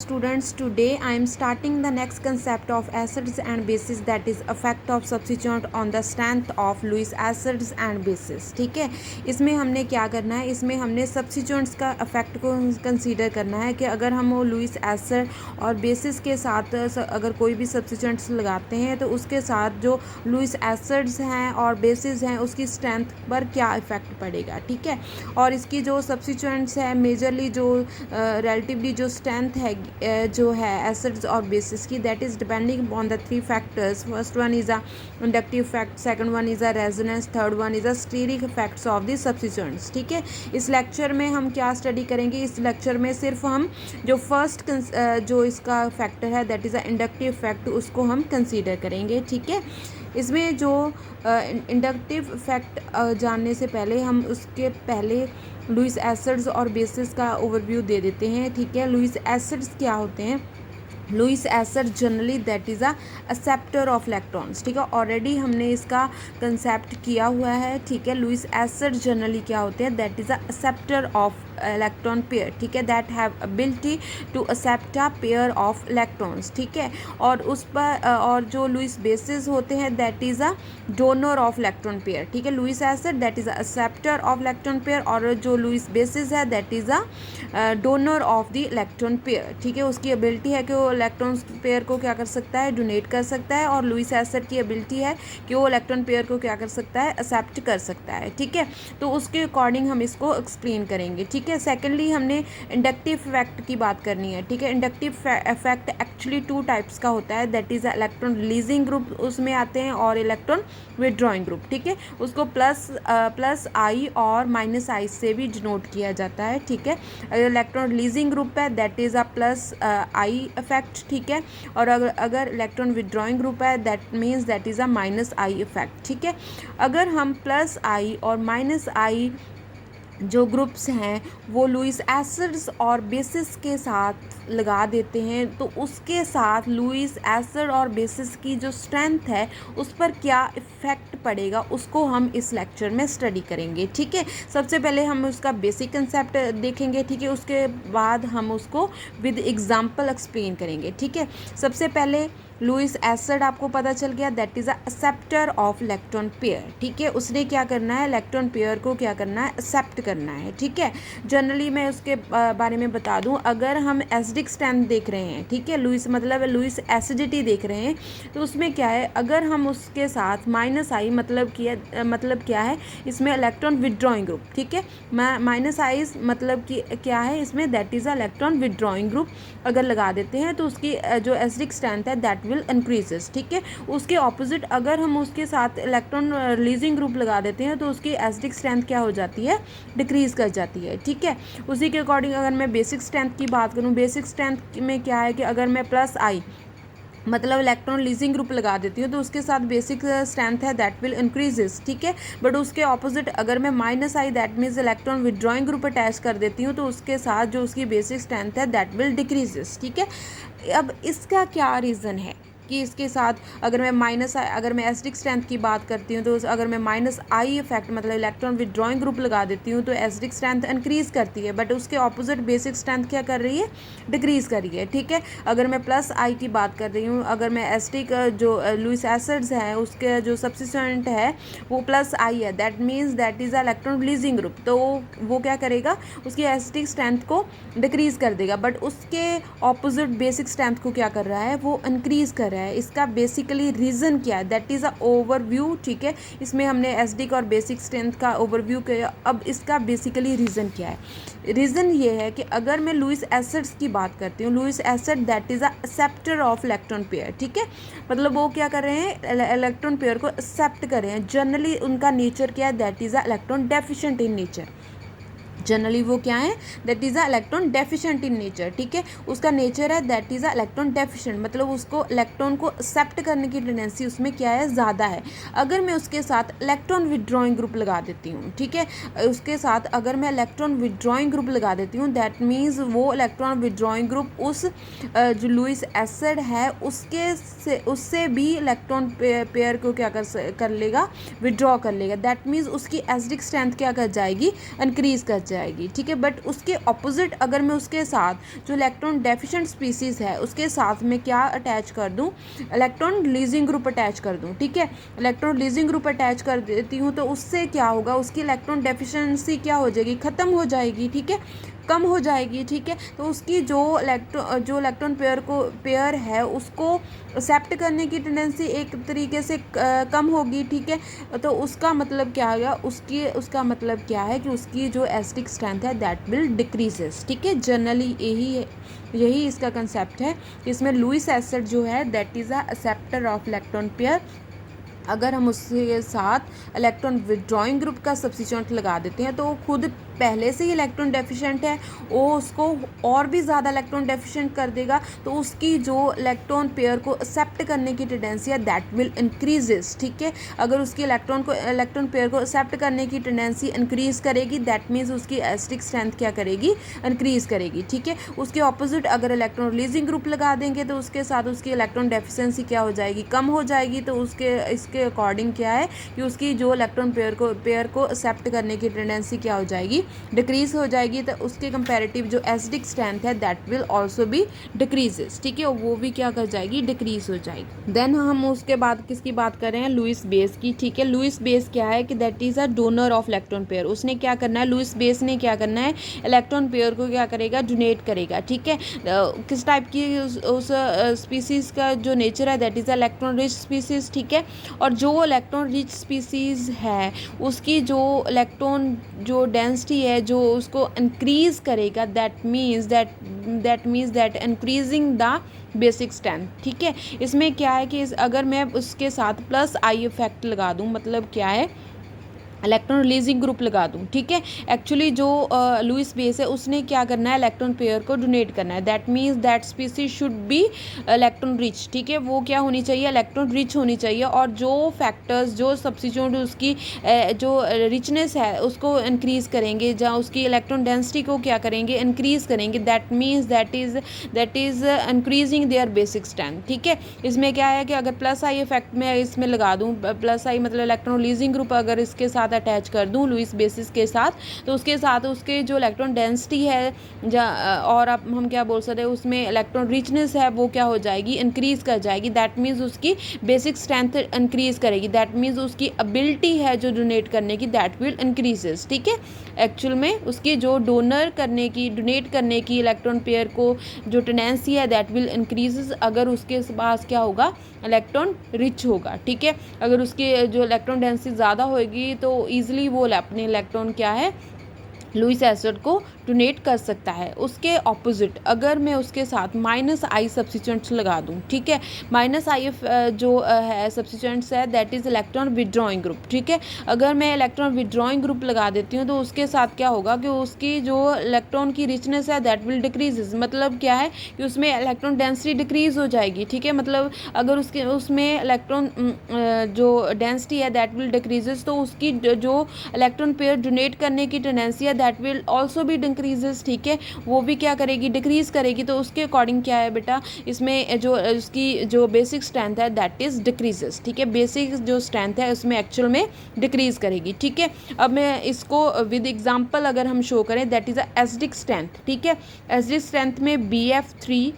Students, today I am starting the next concept of acids and bases, that is effect of substituent on the strength of Lewis acids and bases. ठीक है, इसमें हमने क्या करना है, इसमें हमने सब्सिट्यूएंट्स का इफेक्ट को कंसीडर करना है कि अगर हम वो लुइस एसिड और बेसिस के साथ अगर कोई भी सब्सिट्यूएंट्स लगाते हैं तो उसके साथ जो लुइस एसिड्स हैं और बेसिस हैं उसकी स्ट्रेंथ पर क्या इफेक्ट पड़ेगा. ठीक है, और इसकी जो सब्सिट्यूएंट्स है मेजरली जो रिलेटिवली जो स्ट्रेंथ है जो है एसिड्स और बेसिस की, that is depending on the three factors. First one is a inductive fact, second one is a resonance, third one is a steric effects of the substituents. ठीक है, इस lecture में हम क्या स्टडी करेंगे, इस लेक्चर में सिर्फ हम जो फर्स्ट जो इसका फैक्टर है that is a inductive fact उसको हम कंसीडर करेंगे. ठीक है, इसमें जो इंडक्टिव फैक्ट जानने से पहले हम उसके पहले लुइस एसिड्स और बेसिस का ओवरव्यू दे देते हैं. ठीक है, लुइस एसिड्स क्या होते हैं. Lewis acid generally that is a acceptor of electrons. ठीक है, ऑलरेडी हमने इसका कंसेप्ट किया हुआ है. ठीक है, लुइस एसिड जनरली क्या होते हैं, that is a acceptor of electron pair. ठीक है, that have ability to accept a pair of electrons. ठीक है, और उस पर और जो लुइस बेसिस होते हैं that is a donor of electron pair. ठीक है, Lewis acid that is a acceptor of electron pair और जो लुइस बेसिस है that is a donor of the electron pair. ठीक है, उसकी एबिलिटी है कि वो इलेक्ट्रॉन पेयर को क्या कर सकता है, डोनेट कर सकता है, और लुइस एसिड की एबिलिटी है कि वो इलेक्ट्रॉन पेयर को क्या कर सकता है, एक्सेप्ट कर सकता है. ठीक है, तो उसके अकॉर्डिंग हम इसको एक्सप्लेन करेंगे. ठीक है, सेकेंडली हमने इंडक्टिव इफेक्ट की बात करनी है. ठीक है, inductive effect actually two types का होता है, that is electron releasing group उसमें आते हैं और इलेक्ट्रॉन विड्रॉइंग ग्रुप. ठीक है, उसको प्लस आई और माइनस आई से भी डिनोट किया जाता है. ठीक है, इलेक्ट्रॉन रिलीजिंग ग्रुप है that is a plus I effect. ठीक है, और अगर इलेक्ट्रॉन विड्रॉइंग ग्रुप है that means that is a minus I effect. ठीक है, अगर हम प्लस आई और माइनस आई जो ग्रुप्स हैं वो लुइस एसिड्स और बेसिस के साथ लगा देते हैं तो उसके साथ लुइस एसिड और बेसिस की जो स्ट्रेंथ है उस पर क्या इफ़ेक्ट पड़ेगा उसको हम इस लेक्चर में स्टडी करेंगे. ठीक है, सबसे पहले हम उसका बेसिक कंसेप्ट देखेंगे. ठीक है, उसके बाद हम उसको विद एग्जांपल एक्सप्लेन करेंगे. ठीक है, सबसे पहले लुइस एसिड आपको पता चल गया that is a acceptor of electron pair. ठीक है, उसने क्या करना है, इलेक्ट्रॉन पेयर को क्या करना है, एक्सेप्ट करना है. ठीक है, जनरली मैं उसके बारे में बता दूं, अगर हम एसिडिक स्ट्रेंथ देख रहे हैं, ठीक है, लुइस मतलब लुइस एसिडिटी देख रहे हैं तो उसमें क्या है, अगर हम उसके साथ माइनस आई मतलब क्या है, इसमें इलेक्ट्रॉन विड्रॉइंग ग्रुप. ठीक है, माइनस आई मतलब कि क्या है, इसमें that is a electron withdrawing group अगर लगा देते हैं तो उसकी जो एसिडिक स्ट्रेंथ है दैट विल इंक्रीजेस. ठीक है, उसके ऑपोजिट अगर हम उसके साथ इलेक्ट्रॉन रिलीजिंग ग्रुप लगा देते हैं तो उसकी एसिडिक स्ट्रेंथ क्या हो जाती है, डिक्रीज कर जाती है. ठीक है, उसी के अकॉर्डिंग अगर मैं बेसिक स्ट्रेंथ की बात करूं, बेसिक स्ट्रेंथ में क्या है कि अगर मैं प्लस आई मतलब इलेक्ट्रॉन लीजिंग ग्रुप लगा देती हूँ तो उसके साथ बेसिक स्ट्रेंथ है दैट विल इंक्रीजेस. ठीक है, बट उसके ऑपोजिट अगर मैं minus I that means electron withdrawing group attach कर देती हूँ तो उसके साथ जो उसकी बेसिक स्ट्रेंथ है दैट विल डिक्रीजेस. ठीक है, अब इसका क्या रीज़न है कि इसके साथ अगर मैं एसिडिक स्ट्रेंथ की बात करती हूँ तो अगर मैं माइनस आई इफेक्ट मतलब इलेक्ट्रॉन विड्रॉइंग ग्रुप लगा देती हूँ तो एसिडिक स्ट्रेंथ इंक्रीज़ करती है, बट उसके ऑपोजिट बेसिक स्ट्रेंथ क्या कर रही है, डिक्रीज़ कर रही है. ठीक है, अगर मैं प्लस आई की बात कर रही हूँ, अगर मैं एसिडिक जो लुइस एसिड्स है उसके जो सब्स्टिट्यूएंट है वो प्लस आई है that means that is a electron releasing group, तो वो क्या करेगा, उसकी एसिडिक स्ट्रेंथ को डिक्रीज़ कर देगा, बट उसके ऑपोजिट बेसिक स्ट्रेंथ को क्या कर रहा है, वो इंक्रीज़ कर रहा है. इसका बेसिकली रीज़न क्या है, दैट इज़ अ ओवरव्यू. ठीक है, इसमें हमने एसिडिक और बेसिक स्ट्रेंथ का ओवरव्यू किया. अब इसका बेसिकली रीज़न क्या है, रीज़न ये है कि अगर मैं लुइस एसिड्स की बात करती हूँ, Lewis acid that is a acceptor of electron pair. ठीक है, मतलब वो क्या कर रहे हैं, इलेक्ट्रॉन पेयर को एक्सेप्ट कर रहे हैं. जनरली उनका नेचर क्या है, that is a electron deficient in nature. Generally वो क्या है, that is a electron deficient in nature. ठीक है, उसका नेचर है that is a electron deficient, मतलब उसको इलेक्ट्रॉन को एक्सेप्ट करने की टेंडेंसी उसमें क्या है, ज़्यादा है. अगर मैं उसके साथ इलेक्ट्रॉन विड्रॉइंग ग्रुप लगा देती हूँ, ठीक है, उसके साथ अगर मैं इलेक्ट्रॉन विड्रॉइंग ग्रुप लगा देती हूँ दैट मीन्स वो इलेक्ट्रॉन विड्रॉइंग ग्रुप उस जो लुइस एसिड है उससे भी इलेक्ट्रॉन पेयर को क्या कर लेगा, विड्रॉ कर लेगा. दैट मीन्स उसकी एसिडिक स्ट्रेंथ क्या कर जाएगी, इंक्रीज़ कर जाएगी. जाएगी, ठीक है। बट उसके ऑपोजिट अगर मैं उसके साथ जो इलेक्ट्रॉन डेफिशिएंट स्पीसीज़ है उसके साथ में क्या अटैच कर दूं, इलेक्ट्रॉन रिलीजिंग ग्रुप अटैच कर दूं, ठीक है। इलेक्ट्रॉन रिलीजिंग ग्रुप अटैच कर देती हूँ तो उससे क्या होगा, उसकी इलेक्ट्रॉन डेफिशिएंसी क्या हो जाएगी, ख़त्म हो जाएगी, ठीक है, कम हो जाएगी, ठीक है। तो उसकी जो इलेक्ट्रॉन पेयर है उसको एक्सेप्ट करने की टेंडेंसी एक तरीके से कम होगी, ठीक है। तो उसका मतलब क्या है, उसका मतलब क्या है कि उसकी जो एसिडिक स्ट्रेंथ है दैट विल डिक्रीजेस, ठीक है। जनरली यही इसका कंसेप्ट है कि इसमें लुईस एसिड जो है that is a acceptor of electron pair. अगर हम उसके साथ इलेक्ट्रॉन विड्रॉइंग ग्रुप का सब्स्टिट्यूएंट लगा देते हैं तो वो खुद पहले से ही इलेक्ट्रॉन डेफिशिएंट है, वो उसको और भी ज़्यादा इलेक्ट्रॉन डेफिशिएंट कर देगा। तो उसकी जो इलेक्ट्रॉन पेयर को एक्सेप्ट करने की टेंडेंसी है दैट विल इंक्रीजेस, ठीक है। अगर उसकी इलेक्ट्रॉन पेयर को एक्सेप्ट करने की टेंडेंसी इंक्रीज़ करेगी दैट मीन्स उसकी एसिडिक स्ट्रेंथ क्या करेगी, इंक्रीज़ करेगी, ठीक है। उसके ऑपोजिट अगर इलेक्ट्रॉन रिलीजिंग ग्रुप लगा देंगे तो उसके साथ उसकी इलेक्ट्रॉन डेफिशिएंसी क्या हो जाएगी, कम हो जाएगी। तो इसके अकॉर्डिंग क्या है कि उसकी जो इलेक्ट्रॉन पेयर को एक्सेप्ट करने की टेंडेंसी क्या हो जाएगी, डिक्रीज हो जाएगी। तो उसके कंपैरेटिव जो एसिडिक स्ट्रेंथ है that will also be decreases, ठीक है, वो भी क्या कर जाएगी, डिक्रीज हो जाएगी। देन हम उसके बाद किसकी बात कर रहे हैं, लुईस बेस की, ठीक है। लुईस बेस क्या है कि that is a donor of electron pair. उसने क्या करना है, लुईस बेस ने क्या करना है, इलेक्ट्रॉन पेयर को क्या करेगा, डोनेट करेगा, ठीक है। किस टाइप की उस स्पीसीज़ का जो नेचर है that is electron rich species, ठीक है। और जो इलेक्ट्रॉन रिच स्पीसीज़ है उसकी जो इलेक्ट्रॉन जो डेंसिटी है जो उसको इंक्रीज़ करेगा that means that increasing the basic strength, ठीक है। इसमें क्या है कि अगर मैं उसके साथ प्लस आई इफेक्ट लगा दूं, मतलब क्या है, इलेक्ट्रॉन रिलीजिंग ग्रुप लगा दूं, ठीक है। एक्चुअली जो लुईस बेस है उसने क्या करना है, इलेक्ट्रॉन पेयर को डोनेट करना है। That means that species should be electron rich, ठीक है। वो क्या होनी चाहिए, इलेक्ट्रॉन रिच होनी चाहिए। और जो फैक्टर्स जो सब्स्टिट्यूट उसकी जो रिचनेस है उसको इंक्रीज़ करेंगे, जहाँ उसकी इलेक्ट्रॉन डेंसिटी को क्या करेंगे, इंक्रीज़ करेंगे। That means that is increasing there basic strength, ठीक है। इसमें क्या है कि अगर प्लस आई इफेक्ट मैं इसमें लगा दूँ, प्लस आई मतलब इलेक्ट्रॉन रिलीजिंग ग्रुप अगर इसके साथ अटैच कर दूं लुईस बेसिस के साथ, तो उसके साथ उसके जो इलेक्ट्रॉन डेंसिटी है और अब हम क्या बोल सकते हैं, उसमें इलेक्ट्रॉन रिचनेस है वो क्या हो जाएगी, इंक्रीज़ कर जाएगी। दैट मीन्स उसकी बेसिक स्ट्रेंथ इंक्रीज़ करेगी। दैट मीन्स उसकी एबिलिटी है जो डोनेट करने की दैट विल इंक्रीजेस, ठीक है। एक्चुअल में उसकी जो डोनेट करने की इलेक्ट्रॉन पेयर को जो टेंडेंसी है दैट विल इंक्रीजेस अगर उसके पास क्या होगा, इलेक्ट्रॉन रिच होगा, ठीक है। अगर उसकी जो इलेक्ट्रॉन डेंसिटी ज़्यादा होगी तो ईजिली वो अपने इलेक्ट्रॉन क्या है, लुईस एसिड को डोनेट कर सकता है। उसके ऑपोजिट अगर मैं उसके साथ माइनस आई सब्स्टिट्यूएंट्स लगा दूं, ठीक है। माइनस आई जो है सब्स्टिट्यूएंट्स है that is electron withdrawing group, ठीक है। अगर मैं इलेक्ट्रॉन विड्रॉइंग ग्रुप लगा देती हूँ तो उसके साथ क्या होगा कि उसकी जो इलेक्ट्रॉन की रिचनेस है दैट विल डिक्रीज। मतलब क्या है कि उसमें इलेक्ट्रॉन डेंसिटी डिक्रीज हो जाएगी, ठीक है। मतलब अगर उसमें इलेक्ट्रॉन जो डेंसिटी है दैट विल डिक्रीजेस तो उसकी जो इलेक्ट्रॉन पेयर डोनेट करने की टेंडेंसी है दैट विल ऑल्सो भी डिक्रीजेस, ठीक है। वो भी क्या करेगी, डिक्रीज करेगी। तो उसके अकॉर्डिंग क्या है बेटा, इसमें जो उसकी जो बेसिक स्ट्रेंथ है दैट इज़ डिक्रीजेस, ठीक है। बेसिक जो स्ट्रेंथ है उसमें एक्चुअल में डिक्रीज करेगी, ठीक है। अब मैं इसको विद एग्जांपल अगर हम शो करें that is a acidic strength, ठीक है। एसिडिक स्ट्रेंथ में BF3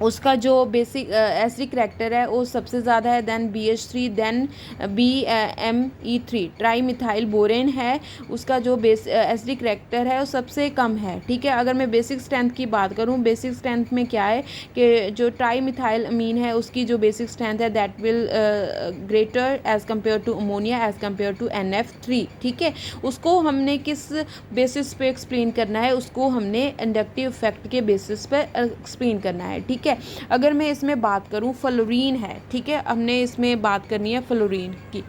उसका जो बेसिक एसिडिक करैक्टर है वो सबसे ज़्यादा है, then BH3, then BME3 trimethyl borane है, उसका जो एसिडिक करैक्टर है वो सबसे कम है, ठीक है। अगर मैं बेसिक स्ट्रेंथ की बात करूँ, बेसिक स्ट्रेंथ में क्या है कि जो ट्राई मिथाइल अमीन है उसकी जो बेसिक स्ट्रेंथ है that will greater as compare to ammonia as compare to NF3, ठीक है। उसको हमने किस बेसिस पे एक्सप्लेन करना है, उसको हमने इंडक्टिव इफेक्ट के बेसिस पे एक्सप्लेन करना है, ठीक है। अगर मैं इसमें बात करूं फ्लोरीन है, ठीक है, हमने इसमें बात करनी है फ्लोरीन की।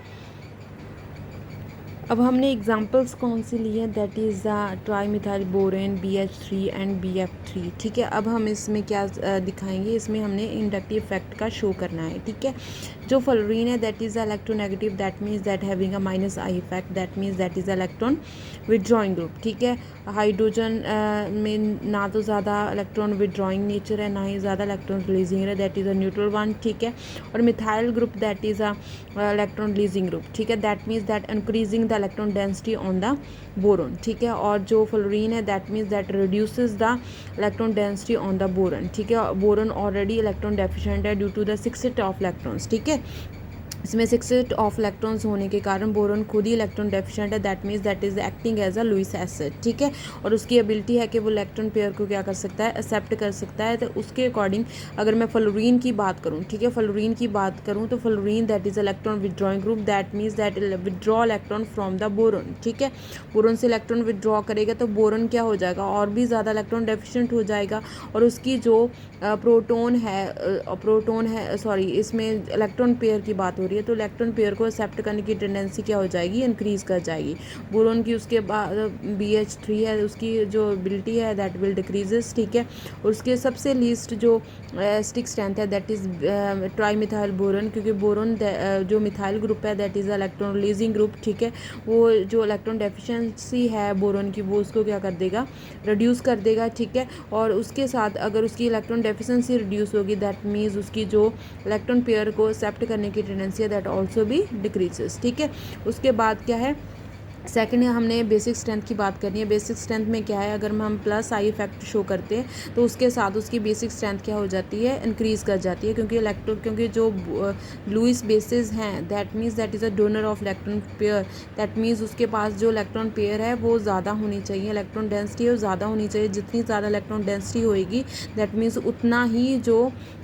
अब हमने एग्जांपल्स कौन सी ली है, that is tri methyl borane BH3 and BF3, ठीक है। अब हम इसमें क्या दिखाएंगे, इसमें हमने इंडक्टिव इफेक्ट का शो करना है, ठीक है। जो फ्लोरीन है that is electronegative, that means that having a minus I effect, that means that is electron withdrawing group, ठीक है। हाइड्रोजन में ना तो ज़्यादा इलेक्ट्रॉन विड्रॉइंग नेचर है ना ही ज़्यादा इलेक्ट्रॉन रिलीजिंग है, that is a neutral one, ठीक है। और methyl group that is a electron releasing group, ठीक है। That means that increasing the electron density on the boron, ठीक है। और जो फ्लोरीन है that means that reduces the electron density on the boron, ठीक है। बोरॉन ऑलरेडी इलेक्ट्रॉन डेफिशिएंट है due to the 6 set of electrons, ठीक है। इसमें 6 सेट ऑफ इलेक्ट्रॉन्स होने के कारण बोरॉन खुद ही इलेक्ट्रॉन डेफिशिएंट है, that means that is acting as a Lewis acid, ठीक है। और उसकी एबिलिटी है कि वो इलेक्ट्रॉन पेयर को क्या कर सकता है, एक्सेप्ट कर सकता है। तो उसके अकॉर्डिंग अगर मैं फ्लोरीन की बात करूँ, ठीक है, फ्लोरीन की बात करूँ तो fluorine that is electron withdrawing group, that means that withdraw electron from the boron, ठीक है। बोरॉन से इलेक्ट्रॉन विदड्रॉ करेगा तो बोरॉन क्या हो जाएगा, और भी ज़्यादा इलेक्ट्रॉन डेफिशिएंट हो जाएगा। और उसकी जो प्रोटॉन है सॉरी, इसमें इलेक्ट्रॉन पेयर की बात हो रही है, तो इलेक्ट्रॉन पेयर को एक्सेप्ट करने की टेंडेंसी क्या हो जाएगी, इंक्रीज कर जाएगी। बोरॉन की उसके बाद BH3 है, उसकी जो एबिलिटी है दैट विल डिक्रीजेस, ठीक है। और उसके सबसे लीस्ट जो स्टिक स्ट्रेंथ है that is tri methyl boron, क्योंकि बोरॉन जो मिथाइल ग्रुप है that is electron releasing group, ठीक है। वो जो इलेक्ट्रॉन डेफिशिएंसी है बोरॉन की वो उसको क्या कर देगा, रिड्यूस कर देगा, ठीक है। और उसके साथ अगर उसकी इलेक्ट्रॉन डेफिशिएंसी रिड्यूस होगी दैट मीन्स उसकी जो इलेक्ट्रॉन पेयर को एक्सेप्ट करने की टेंडेंसी है दैट ऑल्सो भी डिक्रीजेस, ठीक है। उसके बाद क्या है, सेकंड हमने बेसिक स्ट्रेंथ की बात करनी है। बेसिक स्ट्रेंथ में क्या है, अगर हम प्लस आई इफेक्ट शो करते हैं तो उसके साथ उसकी बेसिक स्ट्रेंथ क्या हो जाती है, इंक्रीज़ कर जाती है, क्योंकि जो लुईस बेसिस हैं that means that is a donor of electron pair, that means उसके पास जो इलेक्ट्रॉन पेयर है वो ज़्यादा होनी चाहिए, इलेक्ट्रॉन डेंसिटी है वो ज़्यादा होनी चाहिए। जितनी ज़्यादा इलेक्ट्रॉन डेंसिटी होएगी दैट मीन्स उतना ही जो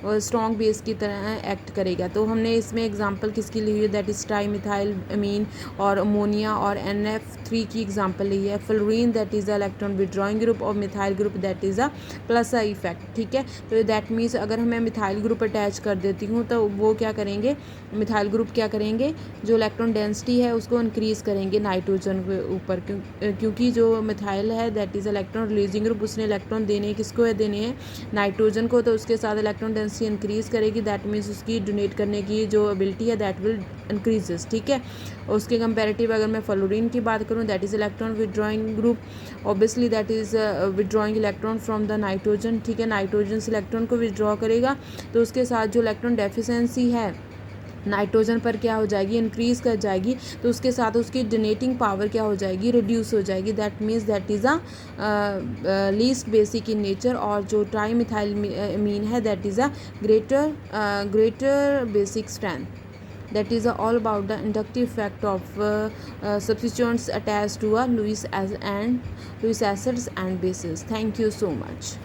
स्ट्रॉन्ग बेस की तरह एक्ट करेगा। तो हमने इसमें एग्जाम्पल किसकी ली हुई है, that is trimethylamine और अमोनिया और NF3 की एग्जांपल ली है। Fluorine that is the electron withdrawing group और methyl group that is a plus I effect, ठीक है। तो दैट मीन्स अगर मैं मिथाइल ग्रुप अटैच कर देती हूँ तो वो क्या करेंगे, मिथाइल ग्रुप क्या करेंगे, जो इलेक्ट्रॉन डेंसिटी है उसको इंक्रीज़ करेंगे नाइट्रोजन के ऊपर, क्योंकि जो मिथाइल है that is electron releasing group, उसने इलेक्ट्रॉन देने किसको है, देने हैं नाइट्रोजन को, तो उसके साथ इलेक्ट्रॉन डेंसिटी इंक्रीज़ करेगी, दैट मीन्स उसकी डोनेट करने की जो एबिलिटी है दैट विल इंक्रीजेस, ठीक है। उसके कंपैरेटिव अगर मैं फ्लोरीन की बात करूँ that is electron withdrawing group, obviously that is withdrawing electron from the nitrogen, ठीक है। नाइट्रोजन से इलेक्ट्रॉन को विड्रॉ करेगा तो उसके साथ जो इलेक्ट्रॉन डेफिशिएंसी है नाइट्रोजन पर क्या हो जाएगी, इंक्रीज़ कर जाएगी, तो उसके साथ उसकी डोनेटिंग पावर क्या हो जाएगी, रिड्यूस हो जाएगी। That means that is a least basic in nature, और जो ट्राई मिथाइल अमीन है that is a greater basic strength. That is all about the inductive effect of substituents attached to a Lewis acids and bases. Thank you so much.